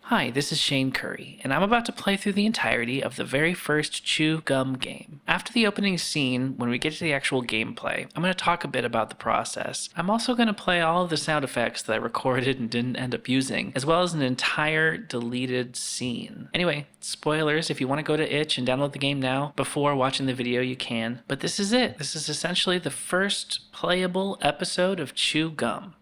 Hi, this is Shane Curry, and I'm about to play through the entirety of the very first chewgum game. After the opening scene, when we get to the actual gameplay, I'm going to talk a bit about the process. I'm also going to play all of the sound effects that I recorded and didn't end up using, as well as an entire deleted scene. Anyway, spoilers, if you want to go to itch and download the game now, before watching the video you can. But this is it. This is essentially the first playable episode of chewgum.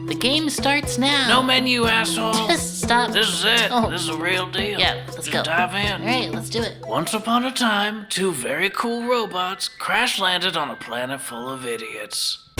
The game starts now. No menu, asshole. Just stop. This is it. Oh. This is a real deal. Yeah, let's go. Dive in. All right, let's do it. Once upon a time, two very cool robots crash landed on a planet full of idiots.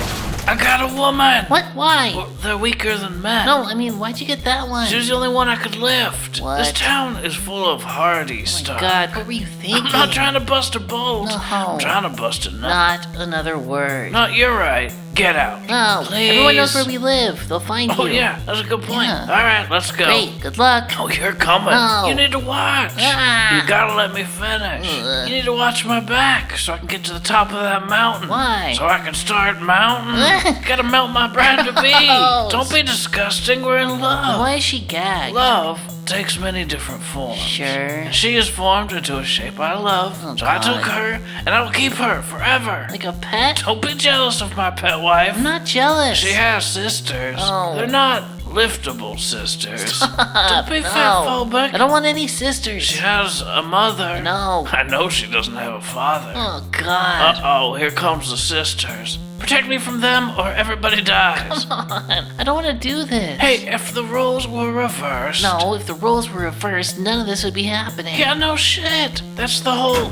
I got a woman. What? Why? Well, they're weaker than men. No, I mean, why'd you get that one? She was the only one I could lift. What? This town is full of hardy Oh my stuff. God, what were you thinking? I'm not trying to bust a bolt. No. I'm trying to bust a nut. Not another word. No, you're right. Get out. No, Please. everyone knows where we live. They'll find you. Oh, yeah, that's a good point. Yeah. All right, let's go. Great, good luck. Oh, you're coming. No. You need to watch. Ah. You gotta let me finish. Ugh. You need to watch my back so I can get to the top of that mountain. Why? So I can start mounting. Gotta melt my bride to be. Gross. Don't be disgusting. We're in love. Why is she gagged? Love takes many different forms. Sure. She is formed into a shape I love. Oh, so I took God. her, and I'll keep her forever. Like a pet? Don't be jealous of my pet wife. I'm not jealous. She has sisters. Oh. They're not liftable sisters. Don't be No. fatphobic. I don't want any sisters. She has a mother. No. I know she doesn't have a father. Oh, God. Uh-oh, here comes the sisters. Protect me from them or everybody dies. Come on. I don't want to do this. Hey, if the roles were reversed... No, if the roles were reversed, none of this would be happening. Yeah, no shit. That's the whole...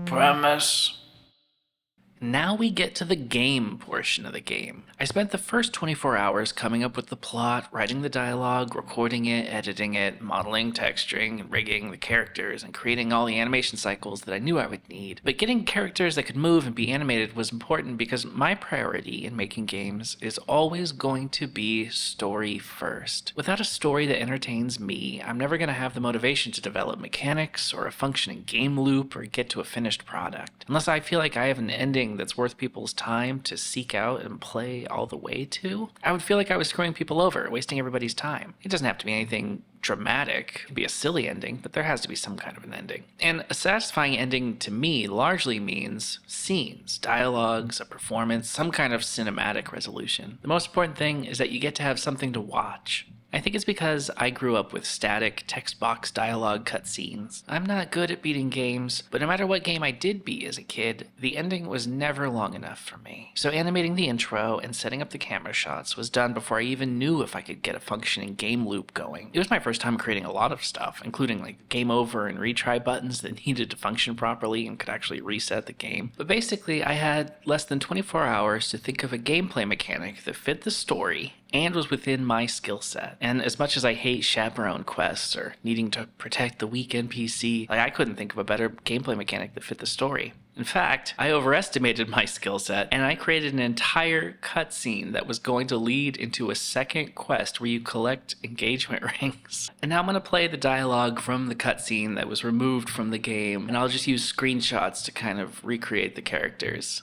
premise. Now we get to the game portion of the game. I spent the first 24 hours coming up with the plot, writing the dialogue, recording it, editing it, modeling, texturing, and rigging the characters, and creating all the animation cycles that I knew I would need. But getting characters that could move and be animated was important because my priority in making games is always going to be story first. Without a story that entertains me, I'm never going to have the motivation to develop mechanics or a functioning game loop or get to a finished product. Unless I feel like I have an ending that's worth people's time to seek out and play all the way to, I would feel like I was screwing people over, wasting everybody's time. It doesn't have to be anything dramatic. It could be a silly ending, but there has to be some kind of an ending. And a satisfying ending to me largely means scenes, dialogues, a performance, some kind of cinematic resolution. The most important thing is that you get to have something to watch. I think it's because I grew up with static text box dialogue cutscenes. I'm not good at beating games, but no matter what game I did beat as a kid, the ending was never long enough for me. So animating the intro and setting up the camera shots was done before I even knew if I could get a functioning game loop going. It was my first time creating a lot of stuff, including like game over and retry buttons that needed to function properly and could actually reset the game. But basically, I had less than 24 hours to think of a gameplay mechanic that fit the story and was within my skill set. And as much as I hate chaperone quests or needing to protect the weak NPC, I couldn't think of a better gameplay mechanic that fit the story. In fact, I overestimated my skill set, and I created an entire cutscene that was going to lead into a second quest where you collect engagement rings. And now I'm going to play the dialogue from the cutscene that was removed from the game, and I'll just use screenshots to kind of recreate the characters.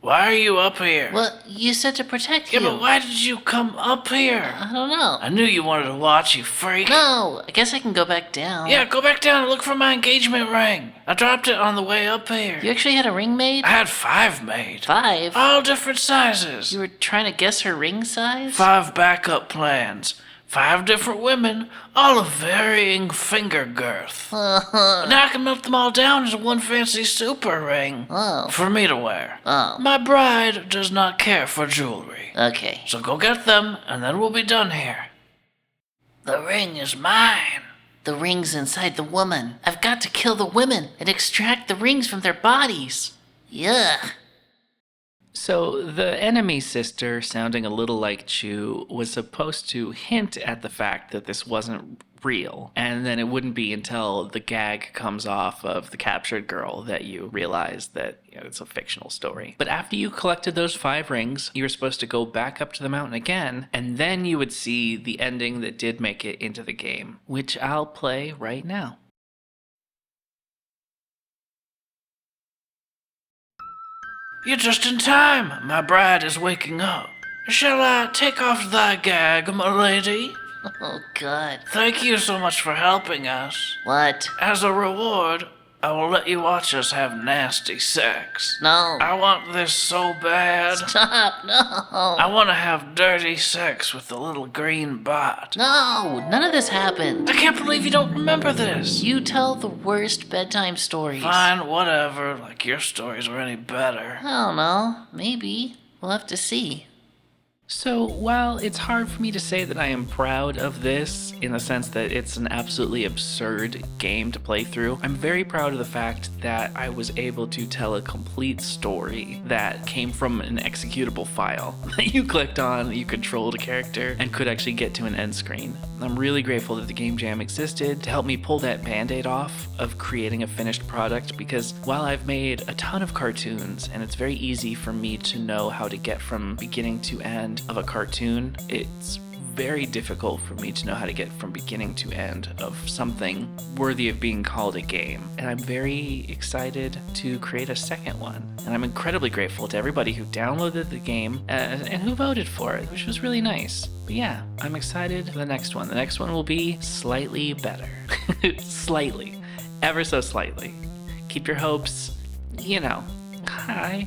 Why are you up here? Well, you said to protect Yeah, you. but why did you come up here? I don't know. I knew you wanted to watch, you freak. No, I guess I can go back down. Yeah, go back down and look for my engagement ring. I dropped it on the way up here. You actually had a ring made? I had 5 made. 5? All different sizes. You were trying to guess her ring size? 5 backup plans. 5 different women, all of varying finger girth. Now I can melt them all down into one fancy super ring. Oh. For me to wear. Oh. My bride does not care for jewelry. Okay. So go get them, and then we'll be done here. The ring is mine. The ring's inside the woman. I've got to kill the women and extract the rings from their bodies. Yuck. So the enemy sister, sounding a little like Chew, was supposed to hint at the fact that this wasn't real, and then it wouldn't be until the gag comes off of the captured girl that you realize that it's a fictional story. But after you collected those 5 rings, you were supposed to go back up to the mountain again, and then you would see the ending that did make it into the game, which I'll play right now. You're just in time. My bride is waking up. Shall I take off thy gag, my lady? Oh, God. Thank you so much for helping us. What? As a reward, I will let you watch us have nasty sex. No. I want this so bad. Stop. No. I want to have dirty sex with the little green bot. No. None of this happened. I can't believe you don't remember this. You tell the worst bedtime stories. Fine, whatever. Like your stories were any better. I don't know. Maybe. We'll have to see. So, while it's hard for me to say that I am proud of this, in the sense that it's an absolutely absurd game to play through, I'm very proud of the fact that I was able to tell a complete story that came from an executable file that you clicked on, you controlled a character, and could actually get to an end screen. I'm really grateful that the Game Jam existed to help me pull that band-aid off of creating a finished product, because while I've made a ton of cartoons, and it's very easy for me to know how to get from beginning to end of a cartoon, it's very difficult for me to know how to get from beginning to end of something worthy of being called a game. And I'm very excited to create a second one. And I'm incredibly grateful to everybody who downloaded the game and who voted for it, which was really nice. But yeah, I'm excited for the next one. The next one will be slightly better. Slightly. Ever so slightly. Keep your hopes, high.